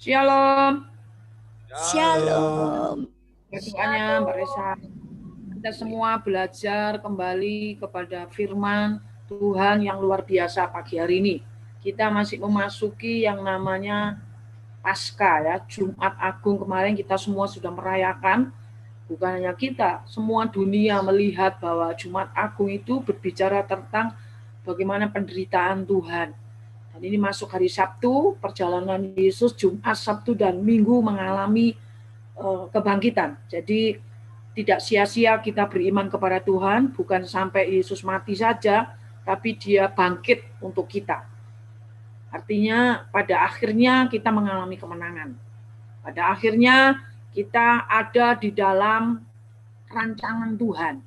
Shalom. Shalom. Doanya Mbak Resa. Kita semua belajar kembali kepada firman Tuhan yang luar biasa pagi hari ini. Kita masih memasuki yang namanya Paskah ya, Jumat Agung kemarin kita semua sudah merayakan. Bukan hanya kita, semua dunia melihat bahwa Jumat Agung itu berbicara tentang bagaimana penderitaan Tuhan. Dan ini masuk hari Sabtu, perjalanan Yesus Jumat, Sabtu, dan Minggu mengalami kebangkitan. Jadi tidak sia-sia kita beriman kepada Tuhan, bukan sampai Yesus mati saja, tapi dia bangkit untuk kita. Artinya pada akhirnya kita mengalami kemenangan. Pada akhirnya kita ada di dalam rancangan Tuhan.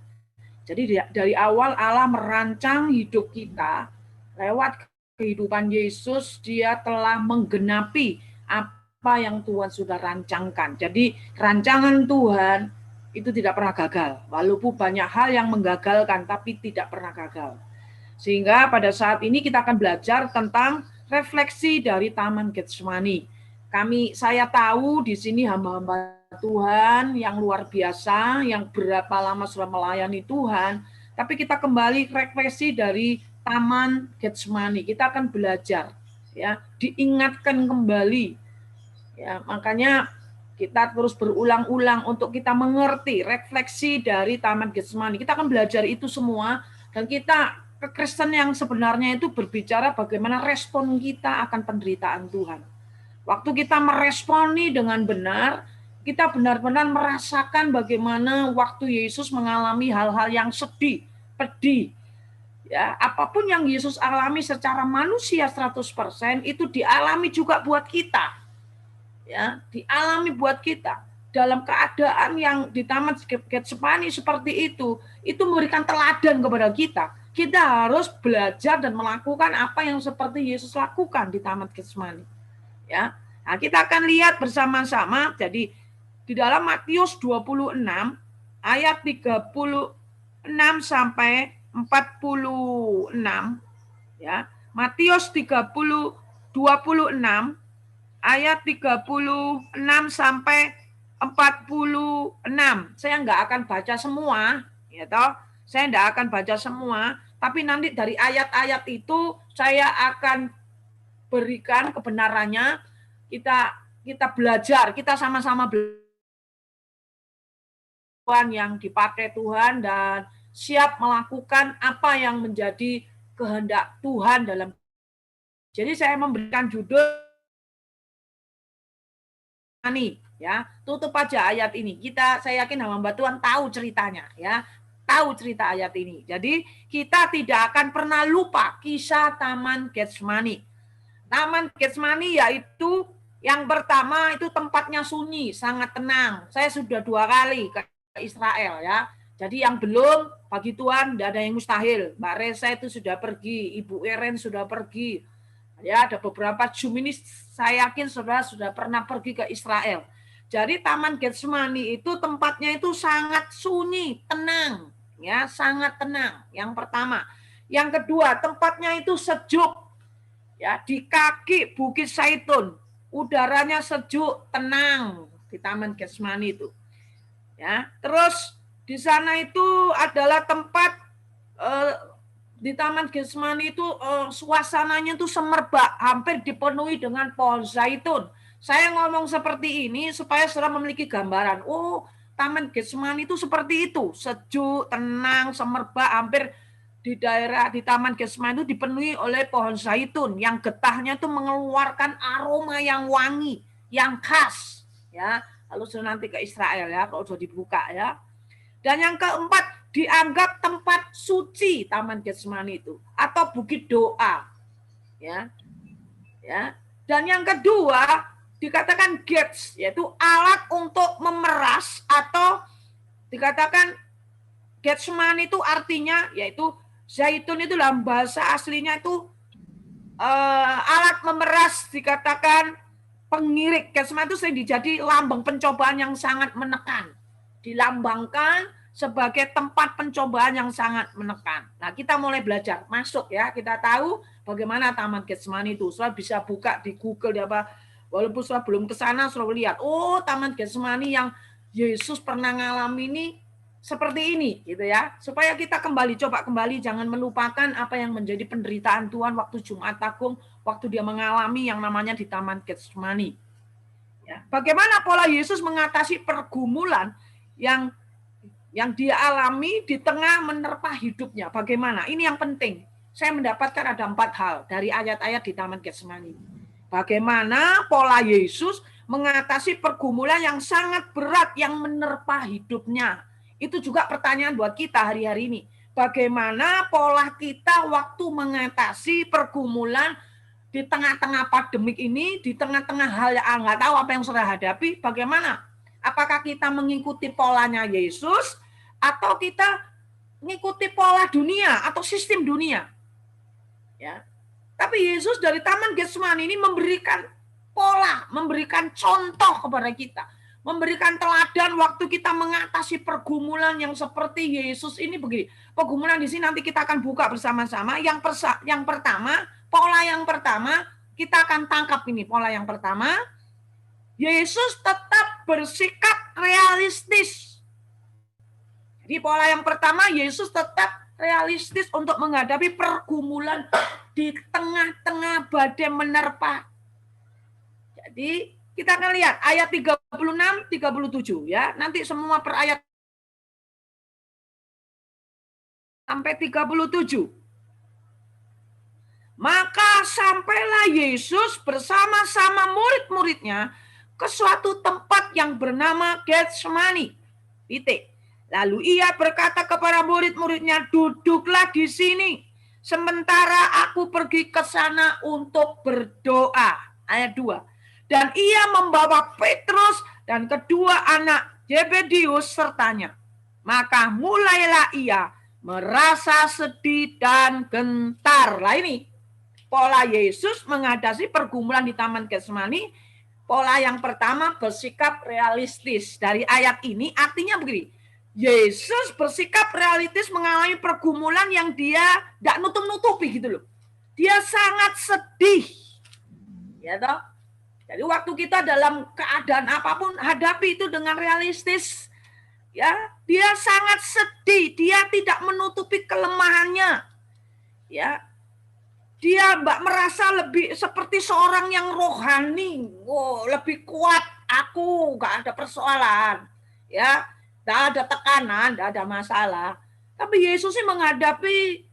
Jadi dari awal Allah merancang hidup kita lewat kehidupan Yesus, dia telah menggenapi apa yang Tuhan sudah rancangkan. Jadi rancangan Tuhan itu tidak pernah gagal. Walaupun banyak hal yang menggagalkan, tapi tidak pernah gagal. Sehingga pada saat ini kita akan belajar tentang refleksi dari Taman Getsemani. Saya tahu di sini hamba-hamba Tuhan yang luar biasa, yang berapa lama sudah melayani Tuhan, tapi kita kembali refleksi dari Taman Getsemani. Kita akan belajar, ya, diingatkan kembali. Ya, makanya kita terus berulang-ulang untuk kita mengerti refleksi dari Taman Getsemani. Kita akan belajar itu semua dan kita Kristen yang sebenarnya itu berbicara bagaimana respon kita akan penderitaan Tuhan. Waktu kita meresponi dengan benar, kita benar-benar merasakan bagaimana waktu Yesus mengalami hal-hal yang sedih, pedih. Ya, apapun yang Yesus alami secara manusia 100% itu dialami juga buat kita. Ya, dialami buat kita. Dalam keadaan yang di Taman Getsemani seperti itu memberikan teladan kepada kita. Kita harus belajar dan melakukan apa yang seperti Yesus lakukan di Taman Getsemani. Ya. Nah, kita akan lihat bersama-sama. Jadi di dalam Matius 26 ayat 36 sampai 46 ya. Matius 26 ayat 36 sampai 46. Saya nggak akan baca semua, ya toh. Saya nggak akan baca semua, tapi nanti dari ayat-ayat itu saya akan berikan kebenarannya. Kita belajar, kita sama-sama belajar yang dipakai Tuhan dan siap melakukan apa yang menjadi kehendak Tuhan dalam. Jadi saya memberikan judul ini ya, tutup aja ayat ini. Saya yakin hamba Tuhan tahu ceritanya ya. Tahu cerita ayat ini. Jadi kita tidak akan pernah lupa kisah Taman Getsemani. Taman Getsemani yaitu yang pertama itu tempatnya sunyi, sangat tenang. Saya sudah 2 kali ke Israel ya. Jadi yang belum, bagi Tuhan tidak ada yang mustahil. Mbak Resa itu sudah pergi, Ibu Eren sudah pergi. Ya, ada beberapa Zoom ini saya yakin saudara sudah pernah pergi ke Israel. Jadi Taman Getsemani itu tempatnya itu sangat sunyi, tenang, ya, sangat tenang. Yang pertama. Yang kedua, tempatnya itu sejuk. Ya, di kaki Bukit Zaitun. Udaranya sejuk, tenang di Taman Getsemani itu. Ya, terus di sana itu adalah tempat di Taman Getsemani itu suasananya itu semerbak, hampir dipenuhi dengan pohon zaitun. Saya ngomong seperti ini supaya saudara memiliki gambaran. Oh, Taman Getsemani itu seperti itu, sejuk, tenang, semerbak, hampir di Taman Getsemani itu dipenuhi oleh pohon zaitun yang getahnya itu mengeluarkan aroma yang wangi, yang khas. Ya, lalu sudah nanti ke Israel ya, kalau sudah dibuka ya. Dan yang keempat, dianggap tempat suci Taman Getsemani itu atau bukit doa. Ya. Ya. Dan yang kedua, dikatakan gates, yaitu alat untuk memeras atau dikatakan Getsemani itu artinya yaitu zaitun itu dalam bahasa aslinya itu alat memeras, dikatakan pengirik. Getsemani itu sering jadi lambang pencobaan yang sangat menekan. Dilambangkan sebagai tempat pencobaan yang sangat menekan. Nah, kita mulai belajar, masuk ya. Kita tahu bagaimana Taman Getsemani itu. Soalnya bisa buka di Google di apa Walaupun saudara belum ke sana, saudara lihat, oh Taman Getsemani yang Yesus pernah ngalami ini seperti ini, gitu ya. Supaya kita coba kembali, jangan melupakan apa yang menjadi penderitaan Tuhan waktu Jumat Agung, waktu dia mengalami yang namanya di Taman Getsemani. Ya, bagaimana pola Yesus mengatasi pergumulan yang dia alami di tengah menerpa hidupnya? Bagaimana? Ini yang penting. Saya mendapatkan ada 4 hal dari ayat-ayat di Taman Getsemani. Bagaimana pola Yesus mengatasi pergumulan yang sangat berat yang menerpa hidupnya? Itu juga pertanyaan buat kita hari-hari ini. Bagaimana pola kita waktu mengatasi pergumulan di tengah-tengah pandemik ini, di tengah-tengah hal yang nggak tahu apa yang saudara hadapi, bagaimana? Apakah kita mengikuti polanya Yesus atau kita mengikuti pola dunia atau sistem dunia? Ya. Tapi Yesus dari Taman Getsemani ini memberikan pola, memberikan contoh kepada kita, memberikan teladan waktu kita mengatasi pergumulan yang seperti Yesus ini begini. Pergumulan di sini nanti kita akan buka bersama-sama. Yang pertama, pola yang pertama, kita akan tangkap ini. Pola yang pertama, Yesus tetap bersikap realistis. Jadi pola yang pertama, Yesus tetap realistis untuk menghadapi pergumulan di tengah-tengah badai menerpa. Jadi kita akan lihat ayat 36, 37 ya. Nanti semua per ayat sampai 37. Maka sampailah Yesus bersama-sama murid-muridnya ke suatu tempat yang bernama Getsemani. Titik. Lalu ia berkata kepada murid-muridnya, duduklah di sini, sementara aku pergi ke sana untuk berdoa. Ayat 2. Dan ia membawa Petrus dan kedua anak Zebedius sertanya. Maka mulailah ia merasa sedih dan gentar. Lah ini pola Yesus mengatasi pergumulan di Taman Getsemani. Pola yang pertama bersikap realistis. Dari ayat ini artinya begini. Yesus bersikap realistis mengalami pergumulan yang dia tidak nutup-nutupi gitu loh. Dia sangat sedih. Ya toh? Jadi waktu kita dalam keadaan apapun hadapi itu dengan realistis. Ya, dia sangat sedih, dia tidak menutupi kelemahannya. Ya. Dia merasa lebih seperti seorang yang rohani. Oh, lebih kuat aku, enggak ada persoalan. Ya. Tidak ada tekanan, tidak ada masalah. Tapi Yesus sih menghadapi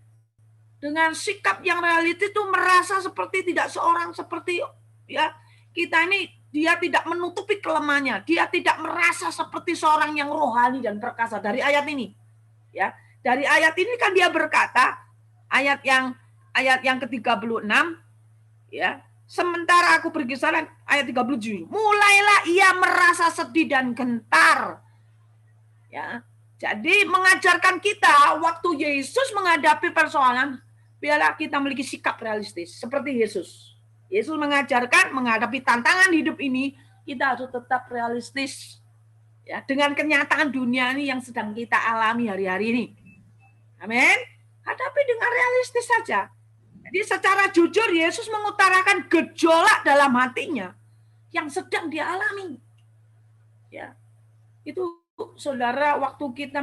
dengan sikap yang realistis itu merasa seperti tidak seorang seperti ya kita ini, dia tidak menutupi kelemahannya, dia tidak merasa seperti seorang yang rohani dan perkasa. Dari ayat ini, ya dari ayat ini kan dia berkata ayat yang ke-36 ya. Sementara aku pergi sana, ayat 37. Mulailah ia merasa sedih dan gentar. Ya, jadi mengajarkan kita waktu Yesus menghadapi persoalan, biarlah kita memiliki sikap realistis seperti Yesus. Yesus mengajarkan menghadapi tantangan hidup ini, kita harus tetap realistis. Ya, dengan kenyataan dunia ini yang sedang kita alami hari-hari ini. Amin. Hadapi dengan realistis saja. Jadi secara jujur Yesus mengutarakan gejolak dalam hatinya yang sedang dialami. Ya, itu saudara, waktu kita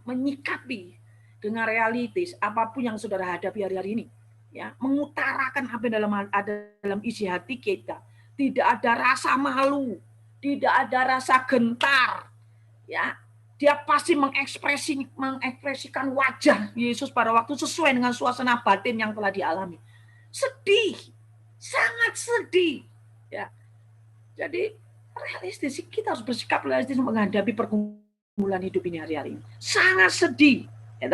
menyikapi dengan realistis apapun yang saudara hadapi hari-hari ini, ya, mengutarakan apa dalam isi hati kita, tidak ada rasa malu, tidak ada rasa gentar, ya, dia pasti mengekspresikan wajah Yesus pada waktu sesuai dengan suasana batin yang telah dialami. Sedih, sangat sedih, ya. Jadi realistis, kita harus bersikap realistis menghadapi pergumulan hidup ini hari-hari ini. Sangat sedih. Ya,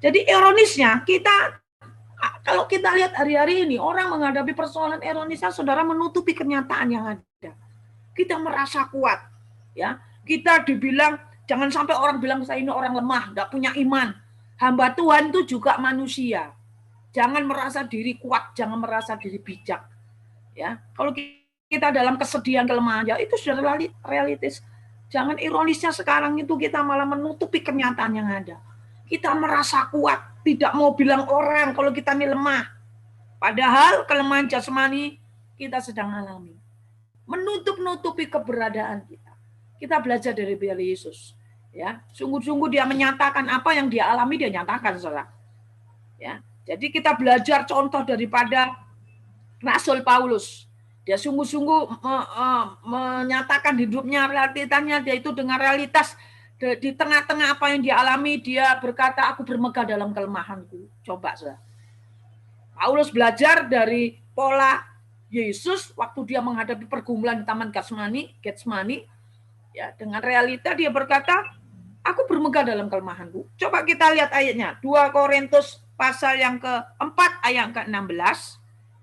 jadi ironisnya kita, kalau kita lihat hari-hari ini, orang menghadapi persoalan ironisnya, saudara menutupi kenyataan yang ada. Kita merasa kuat. Ya, kita dibilang, jangan sampai orang bilang saya ini orang lemah, tidak punya iman. Hamba Tuhan itu juga manusia. Jangan merasa diri kuat, jangan merasa diri bijak. Ya, kalau kita dalam kesedihan, kelemahan, ya itu sudah realistis. Jangan ironisnya sekarang itu kita malah menutupi kenyataan yang ada. Kita merasa kuat, tidak mau bilang orang kalau kita ini lemah. Padahal kelemahan jasmani kita sedang alami. Menutup-nutupi keberadaan kita. Kita belajar dari Yesus. Ya, sungguh-sungguh dia menyatakan apa yang dia alami, dia nyatakan, saudara. Ya, jadi kita belajar contoh daripada Rasul Paulus. Dia sungguh-sungguh menyatakan hidupnya, realitanya dia itu dengan realitas di tengah-tengah apa yang dia alami, dia berkata, aku bermegah dalam kelemahanku. Coba, saudara. Paulus belajar dari pola Yesus waktu dia menghadapi pergumulan di Taman Getsemani, ya, dengan realita dia berkata, aku bermegah dalam kelemahanku. Coba kita lihat ayatnya. 2 Korintus pasal yang keempat ayat ke-16.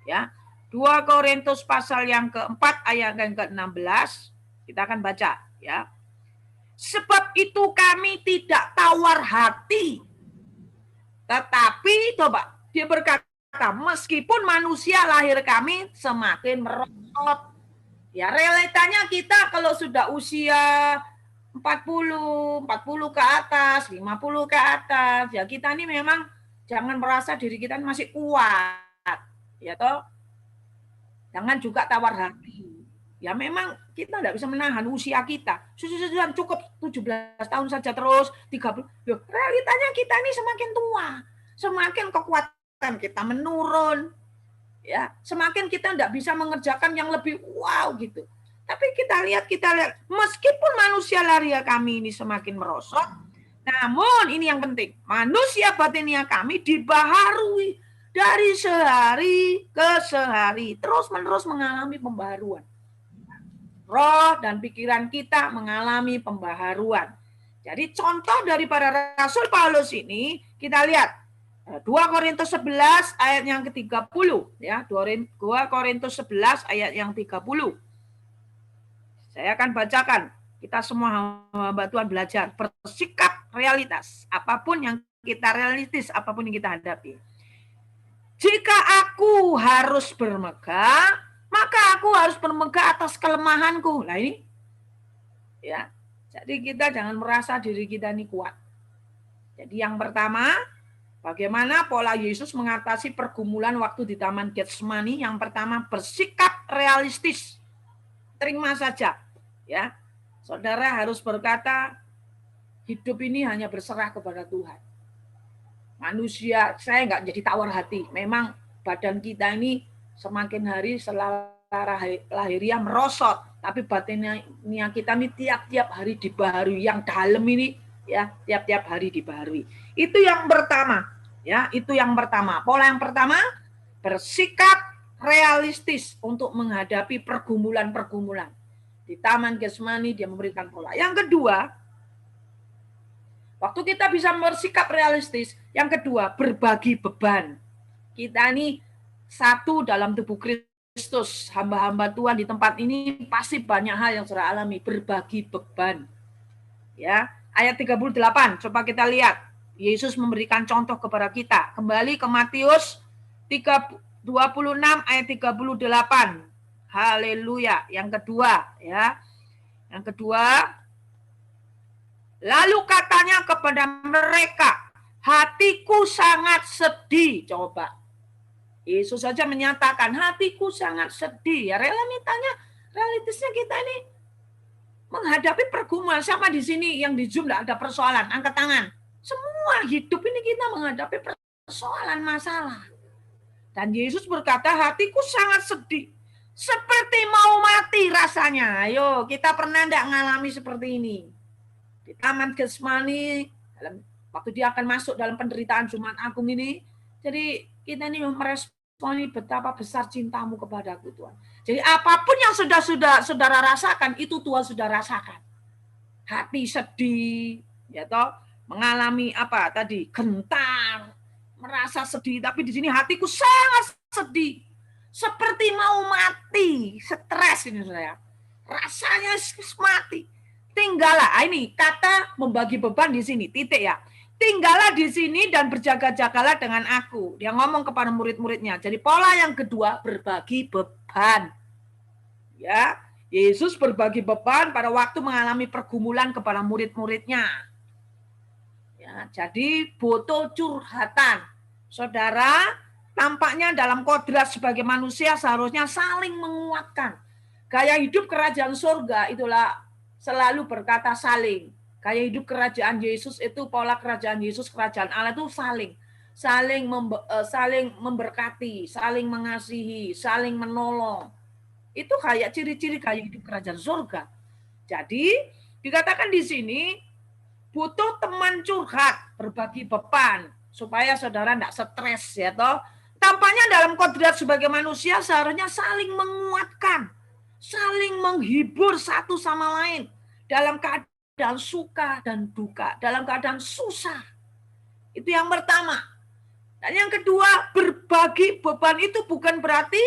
Ya. 2 Korintus pasal yang keempat ayat yang ke-16. Kita akan baca. Ya. Sebab itu kami tidak tawar hati. Tetapi, coba, dia berkata, meskipun manusia lahir kami semakin merosot. Ya, realitanya kita kalau sudah usia 40 ke atas, 50 ke atas, ya kita ini memang jangan merasa diri kita masih kuat. Ya toh? Jangan juga tawar hati. Ya memang kita tidak bisa menahan usia kita. Sudah cukup 17 tahun saja terus 30. Loh, realitanya kita ini semakin tua, semakin kekuatan kita menurun. Ya, semakin kita tidak bisa mengerjakan yang lebih wow gitu. Tapi kita lihat, meskipun manusia lahiriah kami ini semakin merosot, namun ini yang penting, manusia batinia kami dibaharui dari sehari ke sehari, terus-menerus mengalami pembaharuan. Roh dan pikiran kita mengalami pembaharuan. Jadi contoh daripada Rasul Paulus ini, kita lihat 2 Korintus 11 ayat yang ke-30, ya, 2 Korintus 11 ayat yang 30. Saya akan bacakan. Kita semua hamba Tuhan belajar bersikap realitas. Apapun yang kita realistis, apapun yang kita hadapi. Jika aku harus bermegah, maka aku harus bermegah atas kelemahanku. Nah ini, ya. Jadi kita jangan merasa diri kita ini kuat. Jadi yang pertama, bagaimana pola Yesus mengatasi pergumulan waktu di Taman Getsemani? Yang pertama, bersikap realistis. Terima saja. Ya, saudara harus berkata, hidup ini hanya berserah kepada Tuhan. Manusia, saya nggak jadi tawar hati. Memang badan kita ini semakin hari setelah lahiriah merosot, tapi batinnya kita ini tiap-tiap hari dibaharui. Yang dalam ini, ya, tiap-tiap hari dibaharui. Itu yang pertama, ya, itu yang pertama. Pola yang pertama, bersikap realistis untuk menghadapi pergumulan-pergumulan. Di Taman Getsemani dia memberikan pola. Yang kedua, waktu kita bisa bersikap realistis, yang kedua, berbagi beban. Kita ini satu dalam tubuh Kristus, hamba-hamba Tuhan di tempat ini pasti banyak hal yang saya alami, berbagi beban. Ya, ayat 38, coba kita lihat. Yesus memberikan contoh kepada kita. Kembali ke Matius 26 ayat 38. Haleluya. Yang kedua, ya. Yang kedua, lalu katanya kepada mereka, hatiku sangat sedih. Coba. Yesus saja menyatakan, hatiku sangat sedih. Ya, realitasnya kita ini menghadapi pergumulan. Sama di sini yang di Zoom tidak ada persoalan, angkat tangan. Semua hidup ini kita menghadapi persoalan, masalah. Dan Yesus berkata, hatiku sangat sedih. Seperti mau mati rasanya. Ayo, kita pernah tidak mengalami seperti ini? Di Taman Getsemani, waktu dia akan masuk dalam penderitaan Jumat Agung ini, jadi kita ini meresponi betapa besar cintamu kepadaku, Tuhan. Jadi apapun yang sudah saudara rasakan, itu Tuhan sudah rasakan. Hati sedih, ya toh, mengalami apa tadi, gentar, merasa sedih, tapi di sini hatiku sangat sedih. Seperti mau mati, stres ini saya. Rasanya mati. Tinggallah, ini kata membagi beban di sini, titik ya. Tinggallah di sini dan berjaga-jagalah dengan aku. Dia ngomong kepada murid-muridnya. Jadi pola yang kedua, berbagi beban. Ya, Yesus berbagi beban pada waktu mengalami pergumulan kepada murid-muridnya. Ya, jadi butuh curhatan. Saudara, tampaknya dalam kodrat sebagai manusia seharusnya saling menguatkan. Gaya hidup kerajaan surga itulah selalu berkata saling. Gaya hidup kerajaan Yesus itu, pola kerajaan Yesus, kerajaan Allah itu saling memberkati, saling mengasihi, saling menolong. Itu kayak ciri-ciri gaya hidup kerajaan surga. Jadi dikatakan di sini butuh teman curhat, berbagi beban supaya saudara tidak stres ya toh. Tampaknya dalam kodrat sebagai manusia seharusnya saling menguatkan, saling menghibur satu sama lain dalam keadaan suka dan duka, dalam keadaan susah. Itu yang pertama. Dan yang kedua, berbagi beban itu bukan berarti,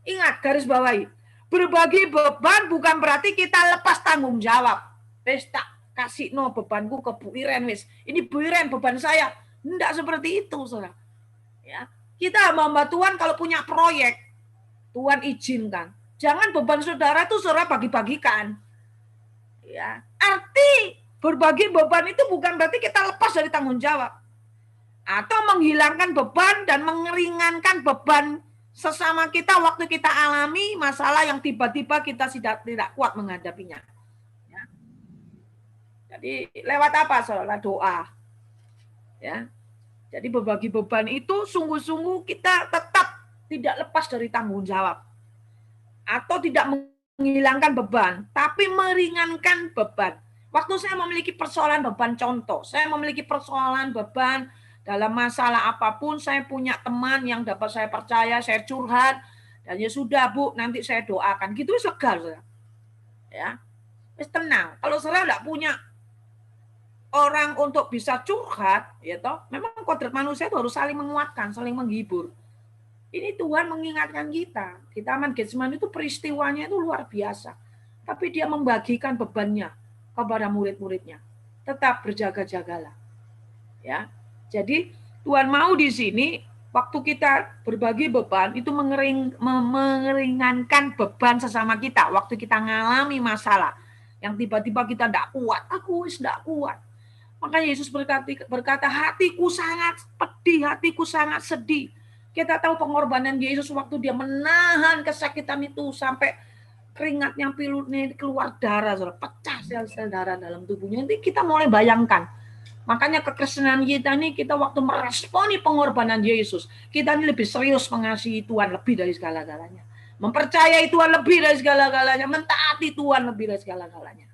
ingat garis bawahi, berbagi beban bukan berarti kita lepas tanggung jawab. Tak kasih no bebanku ke Bu Iren wis. Ini Bu Iren beban saya. Enggak seperti itu, saudara. Ya. Kita hamba Tuhan kalau punya proyek, Tuhan izinkan. Jangan beban saudara itu saudara bagi-bagikan. Ya. Arti berbagi beban itu bukan berarti kita lepas dari tanggung jawab. Atau menghilangkan beban dan mengeringankan beban sesama kita waktu kita alami masalah yang tiba-tiba kita tidak kuat menghadapinya. Ya. Jadi lewat apa saudara? Doa. Ya. Jadi berbagi beban itu sungguh-sungguh kita tetap tidak lepas dari tanggung jawab. Atau tidak menghilangkan beban, tapi meringankan beban. Waktu saya memiliki persoalan beban, contoh, saya memiliki persoalan beban dalam masalah apapun, saya punya teman yang dapat saya percaya, saya curhat, dan ya sudah Bu, nanti saya doakan. Gitu lega, saudara. Ya, tenang. Kalau saudara tidak punya orang untuk bisa curhat, ya toh, memang kodrat manusia itu harus saling menguatkan, saling menghibur. Ini Tuhan mengingatkan kita. Di Taman Getsemani itu peristiwanya itu luar biasa. Tapi dia membagikan bebannya kepada murid-muridnya. Tetap berjaga-jagalah. Ya. Jadi Tuhan mau di sini waktu kita berbagi beban itu mengeringankan beban sesama kita. Waktu kita ngalami masalah yang tiba-tiba kita tidak kuat. Aku tidak kuat. Makanya Yesus berkata, hatiku sangat pedih, hatiku sangat sedih. Kita tahu pengorbanan Yesus waktu dia menahan kesakitan itu sampai keringatnya, pilutnya keluar darah, pecah sel-sel darah dalam tubuhnya. Nanti kita mulai bayangkan. Makanya kekristenan kita ini, kita waktu meresponi pengorbanan Yesus, kita ini lebih serius mengasihi Tuhan lebih dari segala-galanya. Mempercayai Tuhan lebih dari segala-galanya, mentaati Tuhan lebih dari segala-galanya.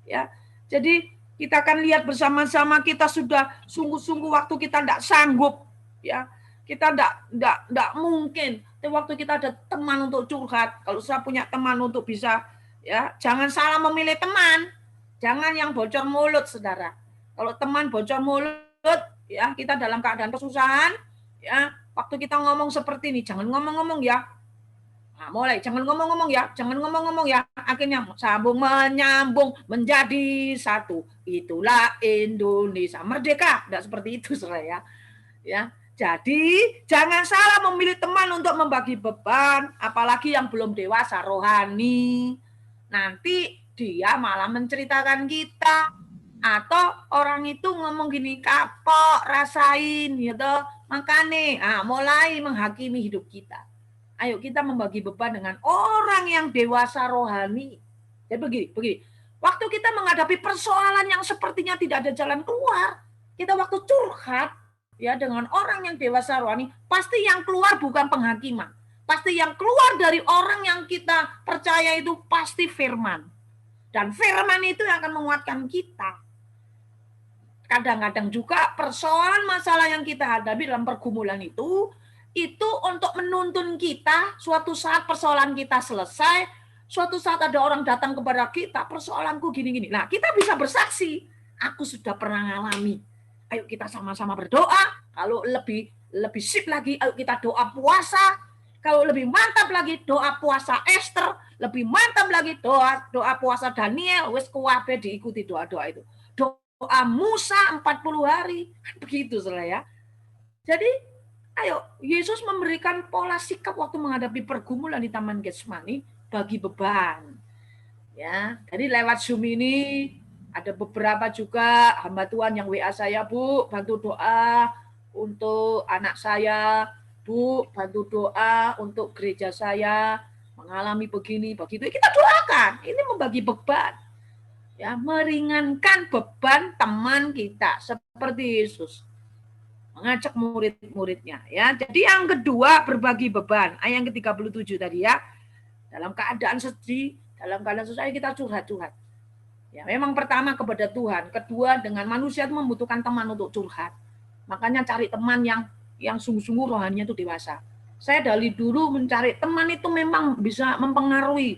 Ya, jadi kita akan lihat bersama-sama kita sudah sungguh-sungguh waktu kita tidak sanggup, ya kita tidak mungkin. Tapi waktu kita ada teman untuk curhat, kalau saya punya teman untuk bisa, ya jangan salah memilih teman, jangan yang bocor mulut, saudara. Kalau teman bocor mulut, ya kita dalam keadaan kesusahan, ya waktu kita ngomong seperti ini, jangan ngomong-ngomong ya. Nah, mulai jangan ngomong-ngomong ya, jangan ngomong-ngomong ya. Akhirnya sambung menyambung menjadi satu. Itulah Indonesia merdeka. Tidak seperti itu, saudara ya. Jadi jangan salah memilih teman untuk membagi beban, apalagi yang belum dewasa rohani. Nanti dia malah menceritakan kita, atau orang itu ngomong gini, kapok, rasain, gitu. Makanya mulai menghakimi hidup kita. Ayo kita membagi beban dengan orang yang dewasa rohani. Jadi begini. Waktu kita menghadapi persoalan yang sepertinya tidak ada jalan keluar, kita waktu curhat ya dengan orang yang dewasa rohani, pasti yang keluar bukan penghakiman. Pasti yang keluar dari orang yang kita percaya itu pasti firman. Dan firman itu yang akan menguatkan kita. Kadang-kadang juga persoalan masalah yang kita hadapi dalam pergumulan itu untuk menuntun kita, suatu saat persoalan kita selesai, suatu saat ada orang datang kepada kita, persoalanku gini-gini. Nah, kita bisa bersaksi, aku sudah pernah ngalami. Ayo kita sama-sama berdoa. Kalau lebih sip lagi, ayo kita doa puasa. Kalau lebih mantap lagi, doa puasa Esther. Lebih mantap lagi, doa puasa Daniel. Wes kuwabe diikuti doa-doa itu. Doa Musa 40 hari. Begitu, saudara ya. Jadi, ayo, Yesus memberikan pola sikap waktu menghadapi pergumulan di Taman Getsemani bagi beban. Ya, jadi lewat Zoom ini ada beberapa juga hamba Tuhan yang WA saya, Bu, bantu doa untuk anak saya Bu, bantu doa untuk gereja saya mengalami begini, begitu. Kita doakan. Ini membagi beban. Ya, meringankan beban teman kita seperti Yesus mengajak murid-muridnya. Ya, jadi yang kedua berbagi beban. Ayat yang ke-37 tadi ya. Dalam keadaan sedih, dalam keadaan susah kita curhat-curhat. Ya, memang pertama kepada Tuhan, kedua dengan manusia itu membutuhkan teman untuk curhat. Makanya cari teman yang sungguh-sungguh rohaninya itu dewasa. Saya dari dulu mencari teman itu memang bisa mempengaruhi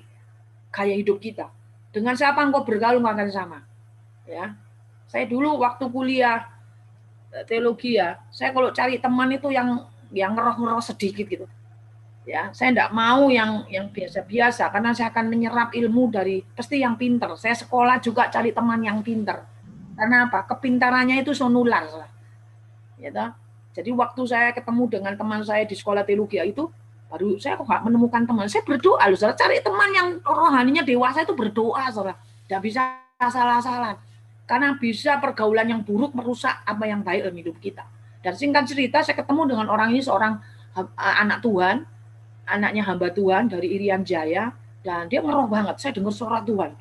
gaya hidup kita. Dengan siapa engkau bergaul akan sama. Ya, saya dulu waktu kuliah teologi ya, saya kalau cari teman itu yang ngeroh-ngeroh sedikit gitu. Ya, saya enggak mau yang biasa-biasa karena saya akan menyerap ilmu dari pasti yang pinter. Saya sekolah juga cari teman yang pinter. Karena apa? Kepintarannya itu sonular. Ya toh? Jadi waktu saya ketemu dengan teman saya di sekolah teologi itu baru saya kok nggak menemukan teman. Saya berdoa loh, saudara. Cari teman yang rohaninya dewasa itu berdoa, saudara. Tidak bisa salah-salah. Karena bisa pergaulan yang buruk merusak apa yang baik dalam hidup kita. Dan singkat cerita, saya ketemu dengan orang ini, seorang anak Tuhan, anaknya hamba Tuhan dari Irian Jaya, dan dia ngeroh banget. Saya dengar suara Tuhan.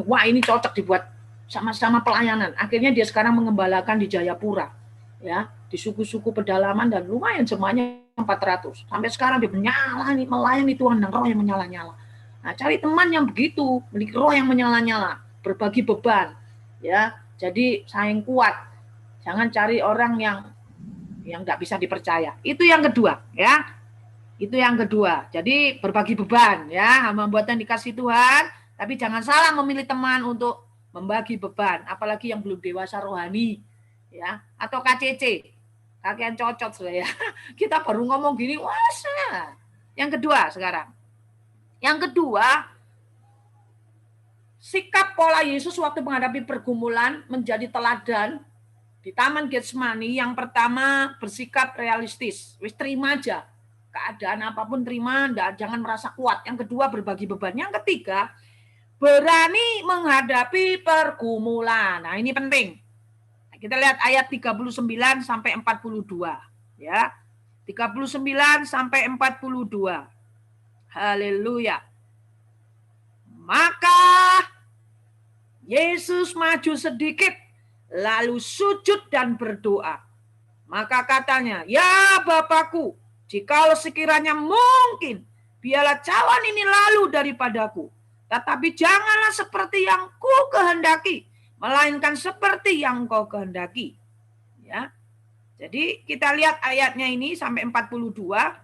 Wah, ini cocok dibuat sama-sama pelayanan. Akhirnya dia sekarang mengembalakan di Jayapura. Ya, di suku-suku pedalaman dan lumayan jemaahnya 400. Sampai sekarang dia melayani Tuhan dan roh yang menyala-nyala. Nah, cari teman yang begitu, memiliki roh yang menyala-nyala, berbagi beban. Ya, jadi saing kuat. Jangan cari orang yang nggak bisa dipercaya. Itu yang kedua, ya. Itu yang kedua. Jadi berbagi beban, ya, membuat yang dikasih Tuhan, tapi jangan salah memilih teman untuk membagi beban, apalagi yang belum dewasa rohani, ya, atau KCC, kakian cocot sudah ya. Kita baru ngomong gini, wah. Yang kedua sekarang. Yang kedua, sikap pola Yesus waktu menghadapi pergumulan menjadi teladan di Taman Getsemani. Yang pertama, bersikap realistis. Wis terima aja. Keadaan apapun terima, jangan merasa kuat. Yang kedua, berbagi beban. Yang ketiga, berani menghadapi pergumulan. Nah, ini penting. Kita lihat ayat 39 sampai 42, ya. 39 sampai 42. Haleluya. Maka Yesus maju sedikit lalu sujud dan berdoa. Maka katanya, "Ya Bapakku, jikalau sekiranya mungkin, biarlah cawan ini lalu daripadaku. Tetapi janganlah seperti yang ku kehendaki, melainkan seperti yang kau kehendaki." Ya. Jadi kita lihat ayatnya ini sampai 42.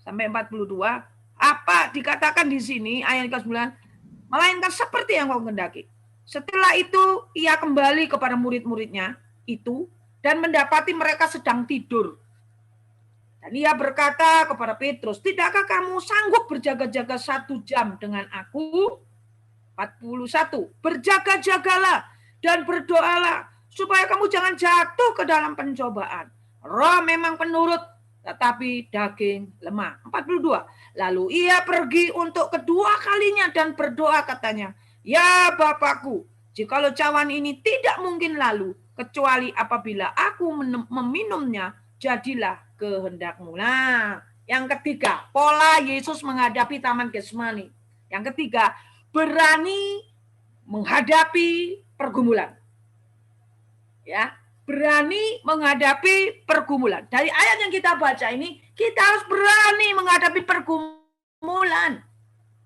Sampai 42. Apa dikatakan di sini ayat ke-9? Melainkan seperti yang kau kehendaki. Setelah itu ia kembali kepada murid-muridnya itu dan mendapati mereka sedang tidur. Dan ia berkata kepada Petrus, "Tidakkah kamu sanggup berjaga-jaga 1 jam dengan aku?" 41. "Berjaga-jagalah dan berdoalah supaya kamu jangan jatuh ke dalam pencobaan. Roh memang penurut, tetapi daging lemah." 42. Lalu ia pergi untuk kedua kalinya dan berdoa katanya, "Ya Bapakku, jikalau cawan ini tidak mungkin lalu, kecuali apabila aku meminumnya, jadilah kehendakmu." Nah, yang ketiga, pola Yesus menghadapi Taman Getsemani. Yang ketiga, berani menghadapi pergumulan. Ya, berani menghadapi pergumulan. Dari ayat yang kita baca ini, kita harus berani menghadapi pergumulan.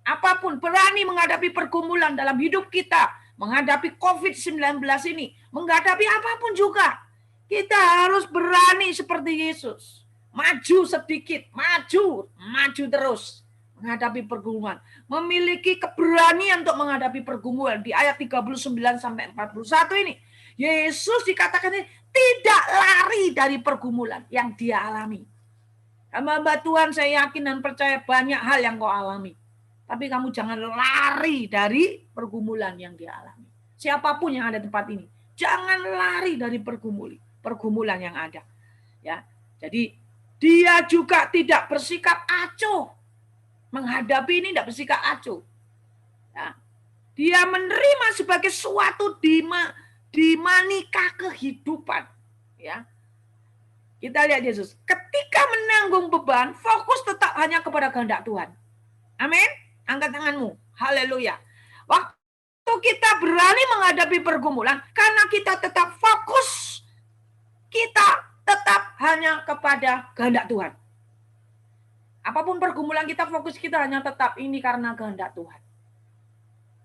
Apapun, berani menghadapi pergumulan dalam hidup kita, menghadapi COVID-19 ini, menghadapi apapun juga. Kita harus berani seperti Yesus. Maju sedikit, maju terus menghadapi pergumulan. Memiliki keberanian untuk menghadapi pergumulan. Di ayat 39 sampai 41 ini, Yesus dikatakan tidak lari dari pergumulan yang dia alami. Hamba Tuhan, saya yakin dan percaya banyak hal yang kau alami. Tapi kamu jangan lari dari pergumulan yang dia alami. Siapapun yang ada di tempat ini, jangan lari dari pergumulan yang ada. Ya, jadi dia juga tidak bersikap acuh. Menghadapi ini tidak bersikap acuh. Ya. Dia menerima sebagai suatu dinamika kehidupan. Ya. Kita lihat Yesus. Ketika menanggung beban, fokus tetap hanya kepada kehendak Tuhan. Amin. Angkat tanganmu. Haleluya. Waktu kita berani menghadapi pergumulan, karena kita tetap fokus, kita tetap hanya kepada kehendak Tuhan. Apapun pergumulan kita, fokus kita hanya tetap ini karena kehendak Tuhan.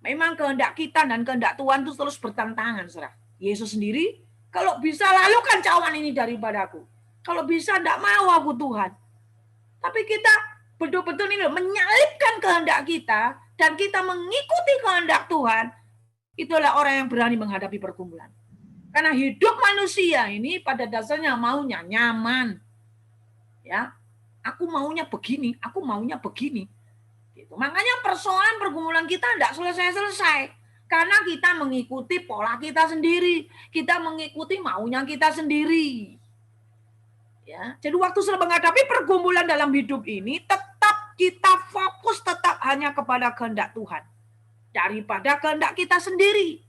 Memang kehendak kita dan kehendak Tuhan itu terus bertentangan, saudara. Yesus sendiri, kalau bisa lalukan cawan ini daripadaku. Kalau bisa tidak mau aku Tuhan. Tapi kita betul-betul ini menyalipkan kehendak kita dan kita mengikuti kehendak Tuhan. Itulah orang yang berani menghadapi pergumulan. Karena hidup manusia ini pada dasarnya maunya nyaman. Ya, aku maunya begini, aku maunya begini. Gitu. Makanya persoalan pergumulan kita tidak selesai-selesai. Karena kita mengikuti pola kita sendiri. Kita mengikuti maunya kita sendiri. Ya, jadi waktu sudah menghadapi pergumulan dalam hidup ini, tetap kita fokus tetap hanya kepada kehendak Tuhan. Daripada kehendak kita sendiri.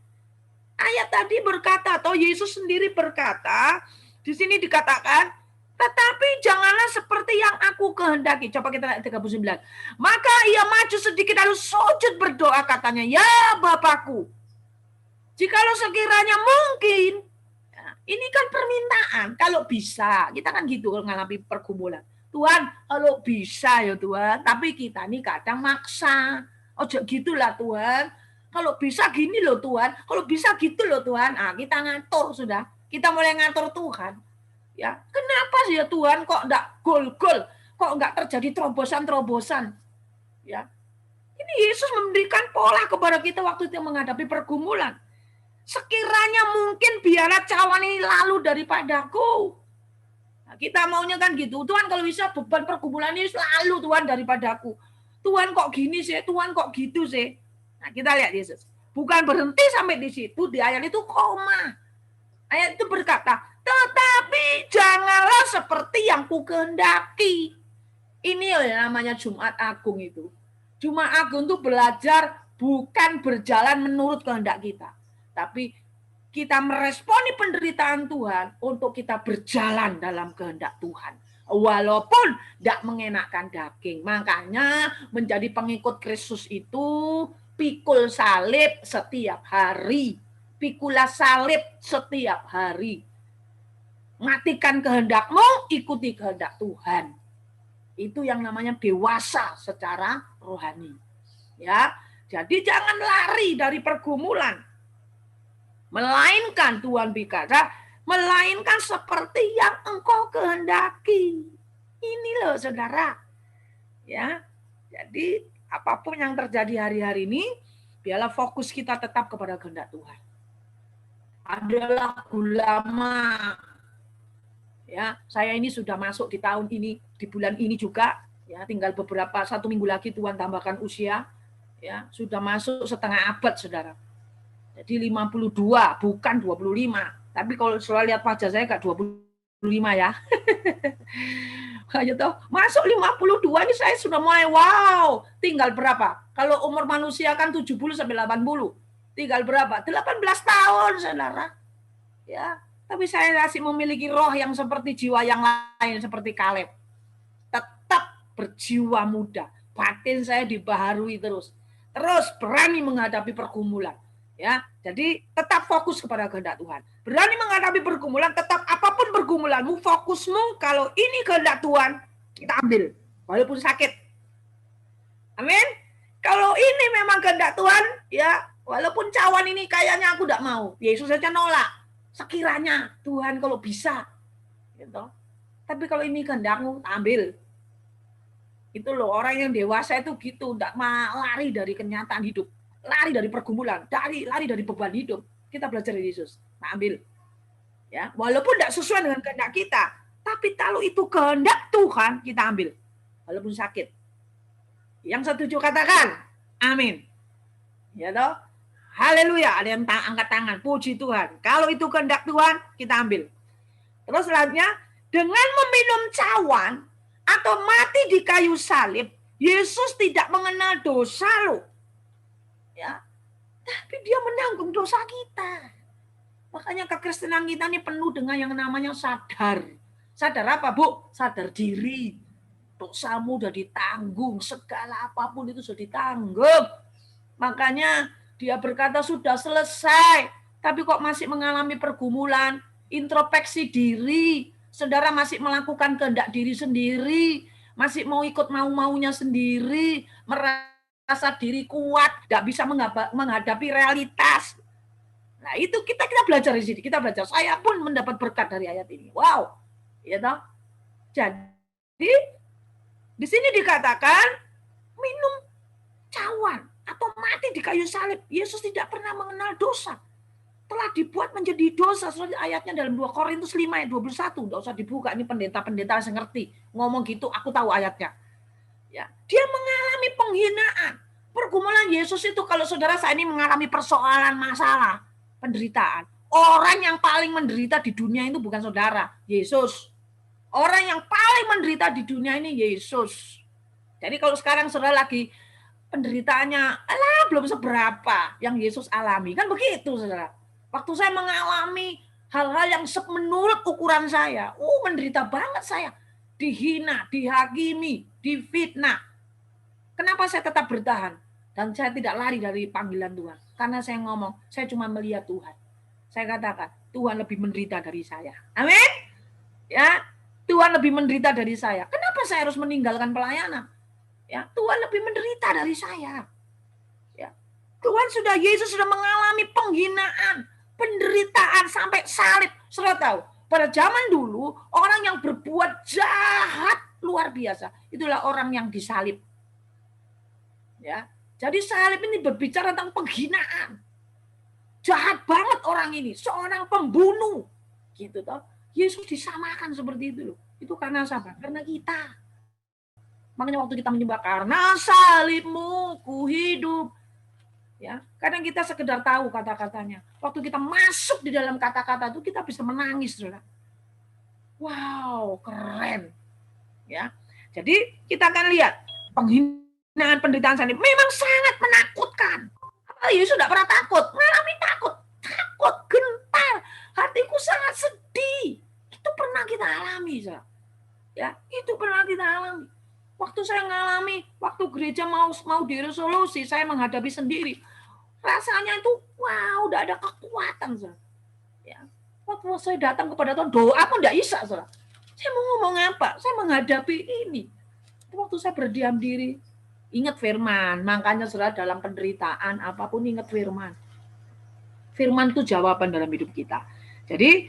Ayat tadi berkata, atau Yesus sendiri berkata, di sini dikatakan, tetapi janganlah seperti yang aku kehendaki. Coba kita lihat 39. Maka ia maju sedikit lalu sujud berdoa katanya, ya Bapakku, jikalau sekiranya mungkin, ini kan permintaan, kalau bisa, kita kan gitu kalau mengalami pergumulan. Tuhan, kalau bisa ya Tuhan, tapi kita nih kadang maksa. Ojo gitulah Tuhan. Kalau bisa gini loh Tuhan, kalau bisa gitu loh Tuhan. Ah, kita ngatur sudah. Kita mulai ngatur Tuhan. Ya, kenapa sih ya Tuhan kok enggak gol-gol? Kok enggak terjadi terobosan-terobosan? Ya. Ini Yesus memberikan pola kepada kita waktu kita menghadapi pergumulan. Sekiranya mungkin biarlah cawan ini lalu daripadaku. Nah, kita maunya kan gitu. Tuhan kalau bisa beban pergumulan ini lalu Tuhan daripadaku. Tuhan kok gini sih? Tuhan kok gitu sih? Nah, kita lihat Yesus. Bukan berhenti sampai di situ. Di ayat itu koma. Ayat itu berkata, tetapi janganlah seperti yang ku kehendaki. Ini ya namanya Jumat Agung itu. Jumat Agung itu belajar bukan berjalan menurut kehendak kita. Tapi kita meresponi penderitaan Tuhan untuk kita berjalan dalam kehendak Tuhan. Walaupun tidak mengenakan daging. Makanya menjadi pengikut Kristus itu pikul salib setiap hari. Pikulah salib setiap hari. Matikan kehendakmu, ikuti kehendak Tuhan. Itu yang namanya dewasa secara rohani. Ya, jadi jangan lari dari pergumulan. Melainkan Tuhan berkata, melainkan seperti yang engkau kehendaki. Ini loh saudara. Ya, jadi apapun yang terjadi hari-hari ini, biarlah fokus kita tetap kepada kehendak Tuhan. Adalah ulama. Ya, saya ini sudah masuk di tahun ini, di bulan ini juga. Ya, tinggal beberapa 1 minggu lagi Tuhan tambahkan usia. Ya, sudah masuk setengah abad, saudara. Jadi 52, bukan 25. Tapi kalau selalu lihat wajah saya enggak 25 ya. Kayak toh, masuk 52 ini saya sudah mulai wow, tinggal berapa? Kalau umur manusia kan 70 sampai 80. Tinggal berapa? 18 tahun, saudara. Ya, tapi saya masih memiliki roh yang seperti jiwa yang lain seperti Kaleb. Tetap berjiwa muda. Batin saya dibaharui terus. Terus berani menghadapi pergumulan. Ya, jadi tetap fokus kepada kehendak Tuhan. Berani menghadapi pergumulan, tetap apapun pergumulanmu, fokusmu kalau ini kehendak Tuhan, kita ambil walaupun sakit. Amin. Kalau ini memang kehendak Tuhan, ya, walaupun cawan ini kayaknya aku tidak mau, Yesus saja nolak. Sekiranya Tuhan kalau bisa, gitu. Tapi kalau ini kehendakmu, ambil. Itu loh orang yang dewasa itu gitu, tidak mau lari dari kenyataan hidup. Lari dari pergumulan, lari dari beban hidup. Kita belajar dari Yesus, ambil. Ya, walaupun tidak sesuai dengan kehendak kita, tapi kalau itu kehendak Tuhan, kita ambil. Walaupun sakit. Yang setuju katakan, amin. Ya toh? Haleluya, ada yang angkat tangan, puji Tuhan. Kalau itu kehendak Tuhan, kita ambil. Terus selanjutnya, dengan meminum cawan atau mati di kayu salib, Yesus tidak mengenal dosa loh. Ya, tapi dia menanggung dosa kita. Makanya kekristenan kita ini penuh dengan yang namanya sadar. Sadar apa, Bu? Sadar diri. Dosamu sudah ditanggung, segala apapun itu sudah ditanggung. Makanya dia berkata sudah selesai, tapi kok masih mengalami pergumulan, introspeksi diri. Saudara masih melakukan kehendak diri sendiri, masih mau ikut mau-maunya sendiri, merasa diri kuat, tidak bisa menghadapi realitas. Nah, itu kita belajar di sini, kita belajar. Saya pun mendapat berkat dari ayat ini. Wow. Ya toh? Jadi di sini dikatakan minum cawan atau mati di kayu salib. Yesus tidak pernah mengenal dosa. Telah dibuat menjadi dosa. Soalnya ayatnya dalam 2 Korintus 5 ayat 21. Tidak usah dibuka, ini pendeta-pendeta yang ngerti. Ngomong gitu, aku tahu ayatnya. Ya, dia mengalami penghinaan. Pergumulan Yesus itu, kalau saudara saya ini mengalami persoalan, masalah, penderitaan. Orang yang paling menderita di dunia itu bukan saudara, Yesus. Orang yang paling menderita di dunia ini Yesus. Jadi kalau sekarang saudara lagi penderitaannya, alah belum seberapa yang Yesus alami. Kan begitu saudara. Waktu saya mengalami hal-hal yang menurut ukuran saya, menderita banget saya. Dihina, dihakimi, difitnah. Kenapa saya tetap bertahan? Dan saya tidak lari dari panggilan Tuhan. Karena saya ngomong, saya cuma melihat Tuhan. Saya katakan, Tuhan lebih menderita dari saya. Amin. Ya, Tuhan lebih menderita dari saya. Kenapa saya harus meninggalkan pelayanan? Ya, Tuhan lebih menderita dari saya. Ya, Yesus sudah mengalami penghinaan, penderitaan sampai salib. Saudara tahu, pada zaman dulu orang yang berbuat jahat luar biasa, itulah orang yang disalib. Ya, jadi salib ini berbicara tentang penghinaan. Jahat banget orang ini, seorang pembunuh, gitu toh. Yesus disamakan seperti itu loh. Itu karena siapa? Karena kita. Makanya waktu kita menyembah, karena salibmu ku hidup. Ya, kadang kita sekedar tahu kata-katanya. Waktu kita masuk di dalam kata-kata itu, kita bisa menangis, saudara. Wow, keren. Ya, jadi kita akan lihat penghinaan, penderitaan salib memang sangat menakutkan. Yesus tidak pernah takut, mengalami takut, gentar, hatiku sangat sedih. Itu pernah kita alami, saudara. Ya, itu pernah kita alami. Waktu saya mengalami, waktu gereja mau diresolusi, saya menghadapi sendiri. Rasanya itu, wow, udah ada kekuatan, saudara. Ya, waktu saya datang kepada Tuhan, doa pun tidak bisa, saudara. Saya mau ngomong apa? Saya menghadapi ini. Waktu saya berdiam diri, ingat firman. Makanya saudara, dalam penderitaan apapun ingat firman. Firman itu jawaban dalam hidup kita. Jadi